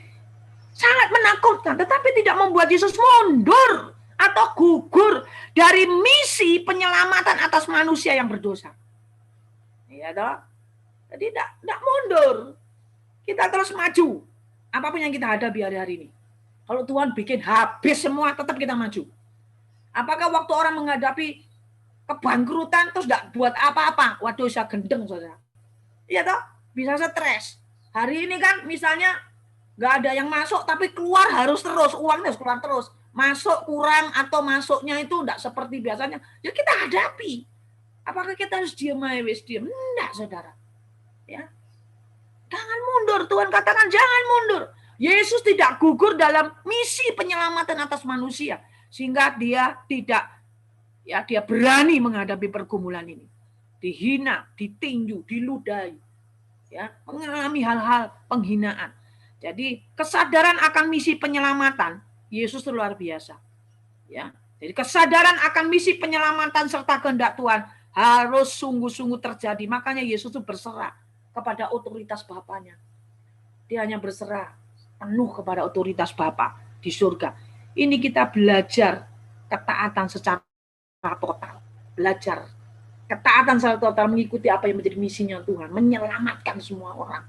sangat menakutkan, tetapi tidak membuat Yesus mundur atau gugur dari misi penyelamatan atas manusia yang berdosa. Iya toh? Jadi tidak mundur. Kita terus maju. Apapun yang kita hadapi hari-hari ini. Kalau Tuhan bikin habis semua, tetap kita maju. Apakah waktu orang menghadapi kebangkrutan terus tidak buat apa-apa? Waduh, saya gendeng, saudara. Iya toh? Bisa stres. Hari ini kan misalnya nggak ada yang masuk, tapi keluar harus terus, uangnya harus keluar terus. Masuk kurang atau masuknya itu tidak seperti biasanya. Ya kita hadapi. Apakah kita harus diam aja, diam? Enggak, saudara. Ya. Jangan mundur. Tuhan katakan jangan mundur. Yesus tidak gugur dalam misi penyelamatan atas manusia, sehingga dia dia berani menghadapi pergumulan ini. Dihina, ditinju, diludahi. Ya, mengalami hal-hal penghinaan. Jadi kesadaran akan misi penyelamatan Yesus luar biasa. Ya, jadi kesadaran akan misi penyelamatan serta kehendak Tuhan harus sungguh-sungguh terjadi. Makanya Yesus itu berserah kepada otoritas Bapaknya. Dia hanya berserah penuh kepada otoritas Bapa di surga. Ini kita belajar ketaatan secara total. Belajar ketaatan secara total mengikuti apa yang menjadi misinya Tuhan, menyelamatkan semua orang.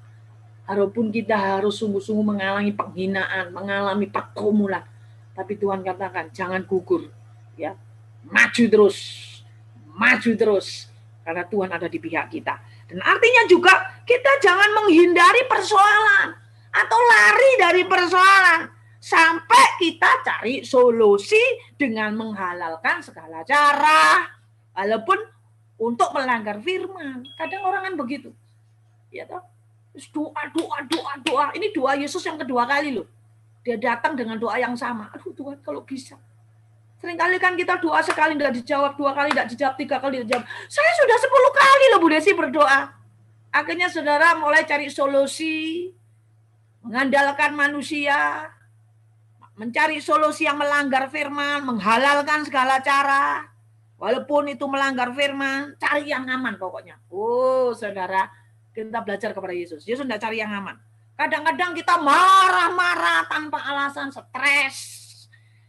Walaupun kita harus sungguh-sungguh mengalami penghinaan, mengalami pergumulan, tapi Tuhan katakan jangan gugur, ya, maju terus, karena Tuhan ada di pihak kita. Dan artinya juga kita jangan menghindari persoalan atau lari dari persoalan sampai kita cari solusi dengan menghalalkan segala cara, walaupun untuk melanggar firman. Kadang orang kan begitu, ya toh. Doa. Ini doa Yesus yang kedua kali loh. Dia datang dengan doa yang sama. Aduh Tuhan, kalau bisa. Seringkali kan kita doa sekali tidak dijawab, 2 kali tidak dijawab, 3 kali tidak dijawab. Saya sudah 10 kali loh Bu Desi berdoa. Akhirnya saudara mulai cari solusi, mengandalkan manusia, mencari solusi yang melanggar firman, menghalalkan segala cara. Walaupun itu melanggar firman, cari yang aman pokoknya. Oh saudara, kita belajar kepada Yesus. Yesus tidak cari yang aman. Kadang-kadang kita marah-marah tanpa alasan, stres,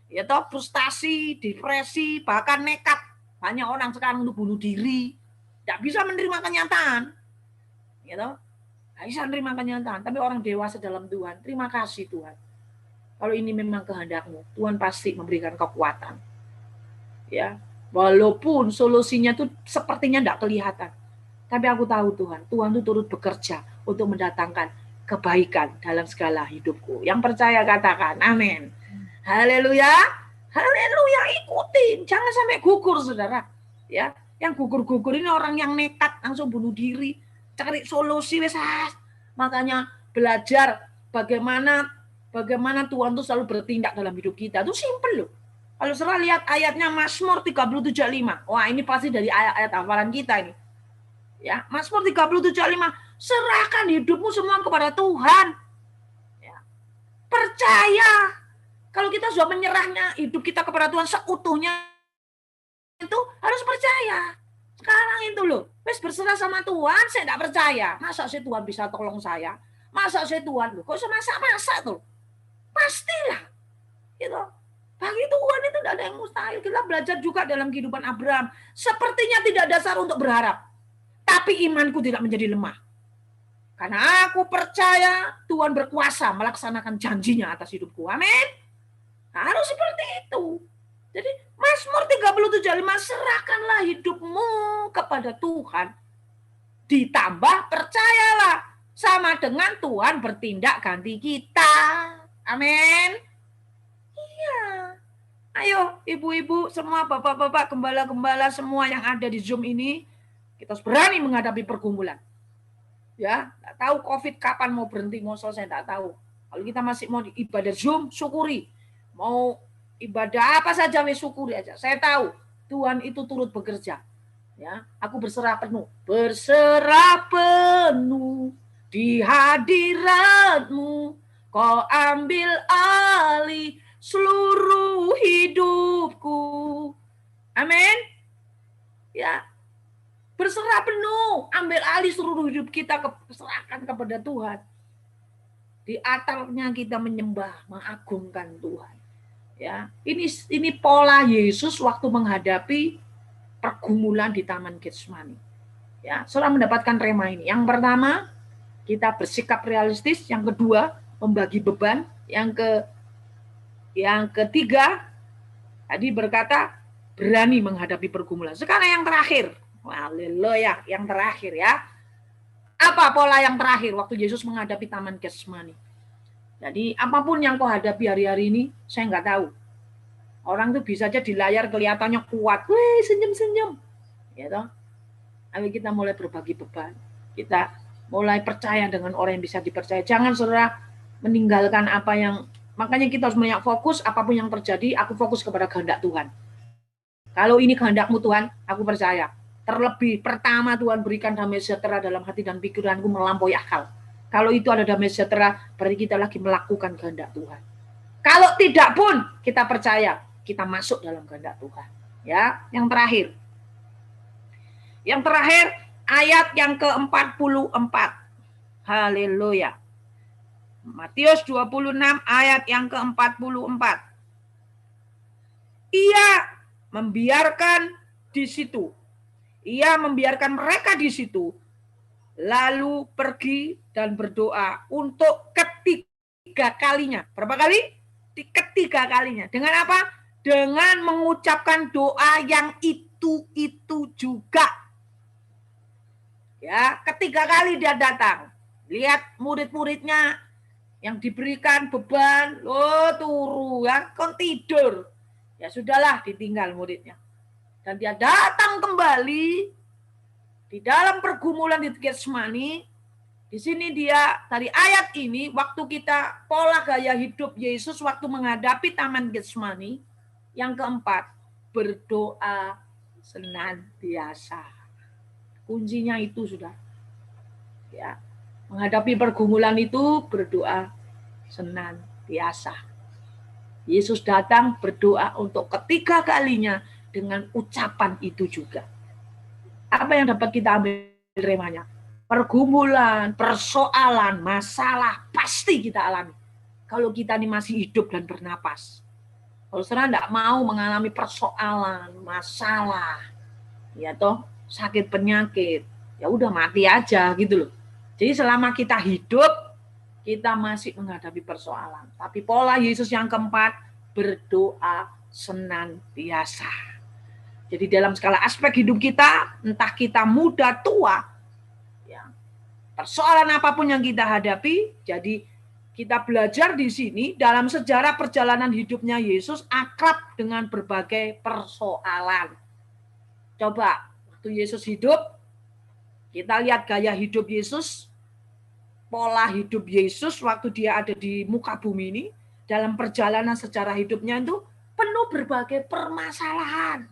ya toh, frustasi, depresi, bahkan nekat. Banyak orang sekarang untuk bunuh diri, tidak bisa menerima kenyataan, ya toh, tidak bisa menerima kenyataan. Tapi orang dewasa dalam Tuhan, terima kasih Tuhan. Kalau ini memang kehendak-Mu, Tuhan pasti memberikan kekuatan. Ya, walaupun solusinya tuh sepertinya tidak kelihatan, tapi aku tahu Tuhan itu turut bekerja untuk mendatangkan kebaikan dalam segala hidupku. Yang percaya katakan amin. Haleluya, haleluya, ikutin, jangan sampai gugur saudara. Ya, yang gugur-gugur ini orang yang nekat langsung bunuh diri, cari solusi wes. Makanya belajar bagaimana Tuhan itu selalu bertindak dalam hidup kita. Itu simpel loh. Kalau saudara lihat ayatnya Mazmur 37:5. Wah, ini pasti dari ayat-ayat hafalan kita ini. Ya, Mazmur 37:5, serahkan hidupmu semua kepada Tuhan. Ya. Percaya. Kalau kita sudah menyerahnya hidup kita kepada Tuhan seutuhnya, itu harus percaya. Sekarang itu loh, wes berserah sama Tuhan, saya tidak percaya. Masa sih Tuhan bisa tolong saya? Masa sih Tuhan loh, kok semasa-masa tuh? Pastilah. Gitu. Bagi Tuhan itu tidak ada yang mustahil. Kita belajar juga dalam kehidupan Abraham. Sepertinya tidak dasar untuk berharap. Tapi imanku tidak menjadi lemah. Karena aku percaya Tuhan berkuasa melaksanakan janjinya atas hidupku. Amin. Harus seperti itu. Jadi Mazmur 37:5, serahkanlah hidupmu kepada Tuhan. Ditambah percayalah sama dengan Tuhan bertindak ganti kita. Amin. Iya. Ayo ibu-ibu, semua bapak-bapak, gembala-gembala semua yang ada di Zoom ini, kita harus berani menghadapi pergumulan. Ya, tak tahu COVID kapan mau berhenti, mau selesai, tak tahu. Kalau kita masih mau ibadah Zoom, syukuri. Mau ibadah apa saja, syukuri aja. Saya tahu Tuhan itu turut bekerja. Ya, aku berserah penuh di hadirat-Mu. Kau ambil alih seluruh hidupku. Amin. Ya, berserah penuh, ambil alih seluruh hidup kita, serahkan kepada Tuhan. Di atapnya kita menyembah, mengagungkan Tuhan. Ya, ini pola Yesus waktu menghadapi pergumulan di Taman Getsemani. Ya, saudara mendapatkan rema ini. Yang pertama, kita bersikap realistis. Yang kedua, membagi beban. Yang ketiga, tadi berkata berani menghadapi pergumulan. Sekarang yang terakhir, haleluya, yang terakhir ya. Apa pola yang terakhir waktu Yesus menghadapi Taman Getsemani? Jadi apapun yang kau hadapi hari-hari ini, saya nggak tahu. Orang tuh bisa aja di layar kelihatannya kuat, senyum-senyum, ya toh. Ayo kita mulai berbagi beban, kita mulai percaya dengan orang yang bisa dipercaya. Jangan saudara meninggalkan apa yang, makanya kita harus banyak fokus. Apapun yang terjadi, aku fokus kepada kehendak Tuhan. Kalau ini kehendak-Mu Tuhan, aku percaya. Terlebih pertama Tuhan berikan damai sejahtera dalam hati dan pikiranku melampaui akal. Kalau itu ada damai sejahtera, berarti kita lagi melakukan kehendak Tuhan. Kalau tidak pun, kita percaya, kita masuk dalam kehendak Tuhan. Ya, yang terakhir. Yang terakhir, ayat yang ke-44. Haleluya. Matius 26, ayat yang ke-44. Ia membiarkan di situ. Ia membiarkan mereka di situ. Lalu pergi dan berdoa untuk ketiga kalinya. Berapa kali? Ketiga kalinya. Dengan apa? Dengan mengucapkan doa yang itu juga. Ya, ketiga kali dia datang. Lihat murid-muridnya yang diberikan beban, turu ya, kon tidur. Ya sudahlah, ditinggal muridnya. Dan dia datang kembali di dalam pergumulan di Getsemani, Di sini dia dari ayat ini, waktu kita pola gaya hidup Yesus waktu menghadapi Taman Getsemani, yang keempat, berdoa senantiasa. Kuncinya itu sudah. Ya, menghadapi pergumulan itu berdoa senantiasa. Yesus datang berdoa untuk ketiga kalinya dengan ucapan itu juga. Apa yang dapat kita ambil remanya? Pergumulan, persoalan, masalah pasti kita alami. Kalau kita ini masih hidup dan bernapas. Kalau saudara tidak mau mengalami persoalan, masalah, ya toh sakit penyakit, ya udah mati aja gitu loh. Jadi selama kita hidup, kita masih menghadapi persoalan. Tapi pola Yesus yang keempat, berdoa senantiasa. Jadi dalam segala aspek hidup kita, entah kita muda, tua, persoalan apapun yang kita hadapi, jadi kita belajar di sini dalam sejarah perjalanan hidupnya Yesus akrab dengan berbagai persoalan. Coba, waktu Yesus hidup, kita lihat gaya hidup Yesus, pola hidup Yesus waktu dia ada di muka bumi ini, dalam perjalanan sejarah hidupnya itu penuh berbagai permasalahan.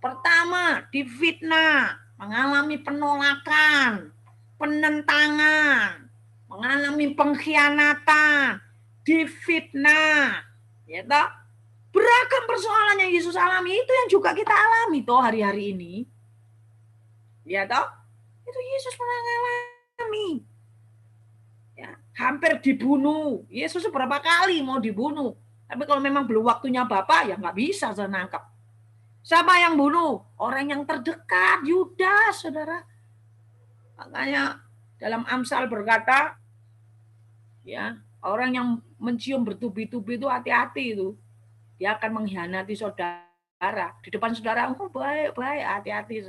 Pertama, difitnah, mengalami penolakan, penentangan, mengalami pengkhianatan, difitnah, ya toh? Beragam persoalan yang Yesus alami itu yang juga kita alami toh hari-hari ini. Ya toh? Itu Yesus pernah mengalami. Ya, hampir dibunuh. Yesus berapa kali mau dibunuh. Tapi kalau memang belum waktunya Bapak, ya nggak bisa saya nangkap. Siapa yang bunuh? Orang yang terdekat, Yudas, saudara. Makanya dalam Amsal berkata, ya, orang yang mencium bertubi-tubi itu hati-hati itu. Dia akan mengkhianati saudara. Di depan saudara, oh baik-baik, hati-hati.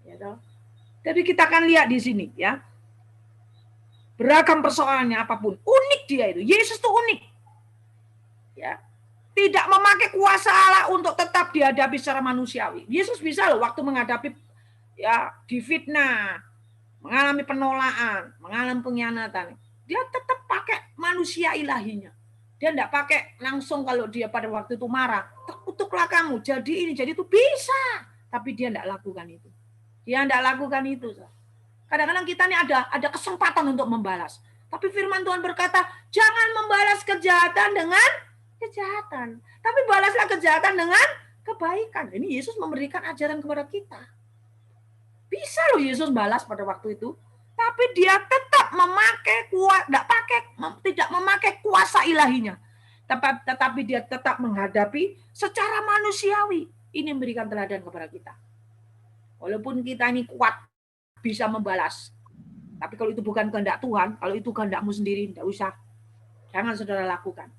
Ya, toh? Jadi kita akan lihat di sini, ya. Beragam persoalannya apapun. Unik dia itu. Yesus itu unik. Ya. Tidak memakai kuasa Allah untuk tetap dihadapi secara manusiawi. Yesus bisa loh waktu menghadapi ya difitnah, mengalami penolakan, mengalami pengkhianatan. Dia tetap pakai manusia ilahinya. Dia tidak pakai langsung kalau dia pada waktu itu marah. Terkutuklah kamu, jadi ini, jadi itu bisa. Tapi dia tidak lakukan itu. Dia tidak lakukan itu. Kadang-kadang kita ini ada kesempatan untuk membalas. Tapi firman Tuhan berkata, jangan membalas kejahatan dengan kejahatan. Tapi balaslah kejahatan dengan kebaikan. Ini Yesus memberikan ajaran kepada kita. Bisa loh Yesus balas pada waktu itu. Tapi dia tetap tidak memakai kuasa ilahinya. Tetapi dia tetap menghadapi secara manusiawi. Ini memberikan teladan kepada kita. Walaupun kita ini kuat, bisa membalas. Tapi kalau itu bukan kehendak Tuhan, kalau itu kehendakmu sendiri, tidak usah. Jangan saudara lakukan.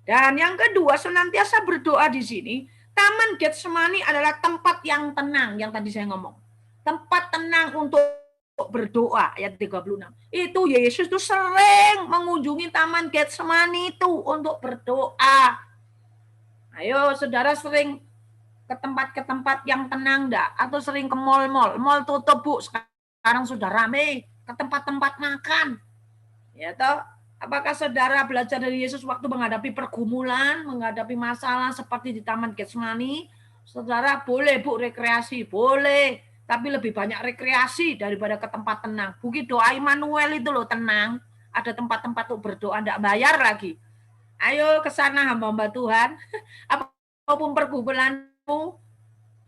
Dan yang kedua, senantiasa berdoa di sini. Taman Getsemani adalah tempat yang tenang, yang tadi saya ngomong. Tempat tenang untuk berdoa, ayat 36. Itu Yesus itu sering mengunjungi Taman Getsemani itu untuk berdoa. Ayo saudara sering ke tempat yang tenang enggak? Atau sering ke mall-mall? Mall tutup, Bu. Sekarang sudah ramai. Ke tempat-tempat makan. Ya toh? Apakah saudara belajar dari Yesus waktu menghadapi pergumulan, menghadapi masalah seperti di Taman Getsemani? Saudara boleh, Bu, rekreasi. Boleh. Tapi lebih banyak rekreasi daripada ke tempat tenang. Bukit doa Immanuel itu loh tenang. Ada tempat-tempat untuk berdoa, enggak bayar lagi. Ayo ke sana hamba-hamba Tuhan. Apapun pergumulanmu,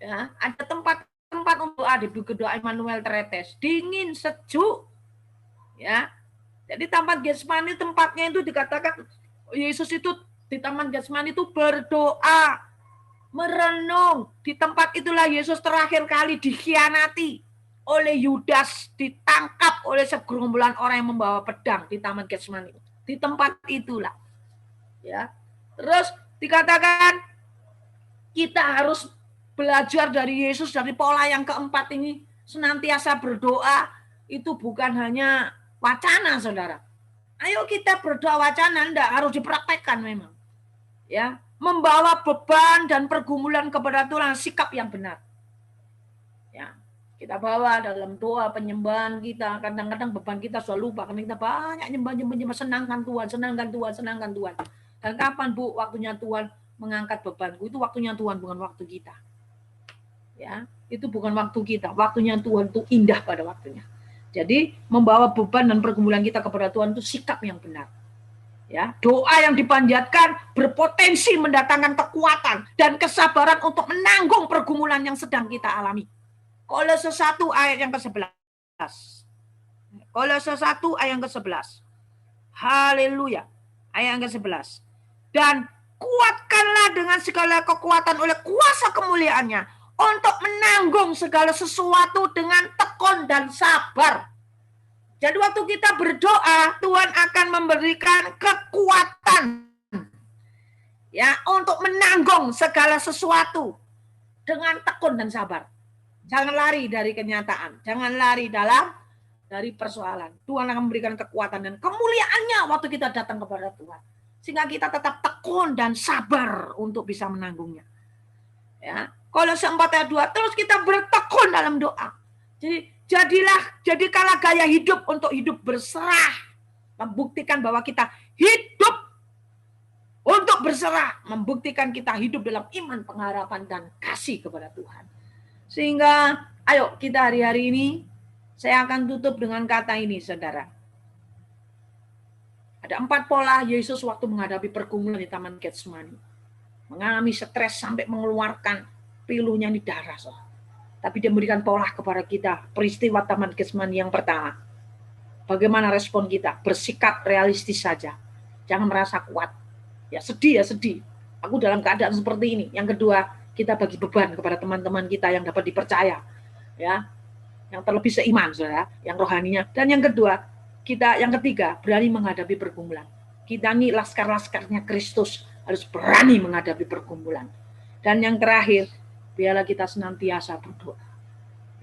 ya, ada tempat-tempat untuk di Bukit doa Immanuel Tretes. Dingin, sejuk. Ya. Jadi Taman Getsemani tempatnya itu dikatakan Yesus itu di Taman Getsemani itu berdoa, merenung. Di tempat itulah Yesus terakhir kali dikhianati oleh Yudas, ditangkap oleh segerombolan orang yang membawa pedang di Taman Getsemani. Di tempat itulah. Ya. Terus dikatakan kita harus belajar dari Yesus dari pola yang keempat ini, senantiasa berdoa. Itu bukan hanya wacana, saudara. Ayo kita berdoa wacana, enggak harus dipraktekkan memang. Ya, membawa beban dan pergumulan kepada Tuhan, sikap yang benar. Ya. Kita bawa dalam doa penyembahan kita. Kadang-kadang beban kita selalu lupa. Karena kita banyak nyembah. Senangkan Tuhan, senangkan Tuhan, senangkan Tuhan. Dan kapan Bu waktunya Tuhan mengangkat bebanku? Itu waktunya Tuhan, bukan waktu kita. Ya, itu bukan waktu kita. Waktunya Tuhan itu indah pada waktunya. Jadi membawa beban dan pergumulan kita kepada Tuhan itu sikap yang benar. Ya, doa yang dipanjatkan berpotensi mendatangkan kekuatan dan kesabaran untuk menanggung pergumulan yang sedang kita alami. Kolose 1 ayat yang ke-11. Kolose 1 ayat yang ke-11. Haleluya. Ayat yang ke-11. Dan kuatkanlah dengan segala kekuatan oleh kuasa kemuliaannya untuk menanggung segala sesuatu dengan tekun dan sabar. Jadi waktu kita berdoa, Tuhan akan memberikan kekuatan ya untuk menanggung segala sesuatu dengan tekun dan sabar. Jangan lari dari kenyataan, jangan lari dari persoalan. Tuhan akan memberikan kekuatan dan kemuliaannya waktu kita datang kepada Tuhan. Sehingga kita tetap tekun dan sabar untuk bisa menanggungnya. Ya, Kolose 4 ayat 2, terus kita bertekun dalam doa. Jadikanlah gaya hidup untuk hidup berserah. Membuktikan bahwa kita hidup untuk berserah. Membuktikan kita hidup dalam iman, pengharapan, dan kasih kepada Tuhan. Sehingga, ayo kita hari-hari ini, saya akan tutup dengan kata ini, saudara. Ada 4 pola Yesus waktu menghadapi pergumulan di Taman Getsemani. Mengalami stres sampai mengeluarkan piluhnya di darah. Tapi dia memberikan pola kepada kita. Peristiwa Taman Getsemani yang pertama. Bagaimana respon kita? Bersikap realistis saja. Jangan merasa kuat. Ya sedih. Aku dalam keadaan seperti ini. Yang kedua, kita bagi beban kepada teman-teman kita yang dapat dipercaya. Ya, yang terlebih seiman, saudara, yang rohaninya. Dan yang ketiga, berani menghadapi pergumulan. Kita ini laskar-laskarnya Kristus harus berani menghadapi pergumulan. Dan yang terakhir, biarlah kita senantiasa berdoa.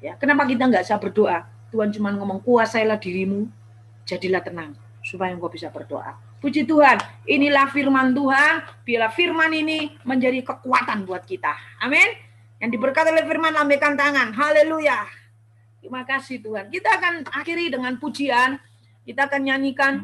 Ya, kenapa kita nggak bisa berdoa? Tuhan cuma ngomong, kuasailah dirimu, jadilah tenang, supaya engkau bisa berdoa. Puji Tuhan, inilah firman Tuhan. Biarlah firman ini menjadi kekuatan buat kita. Amin. Yang diberkati oleh firman, lambaikan tangan. Haleluya. Terima kasih Tuhan. Kita akan akhiri dengan pujian. Kita akan nyanyikan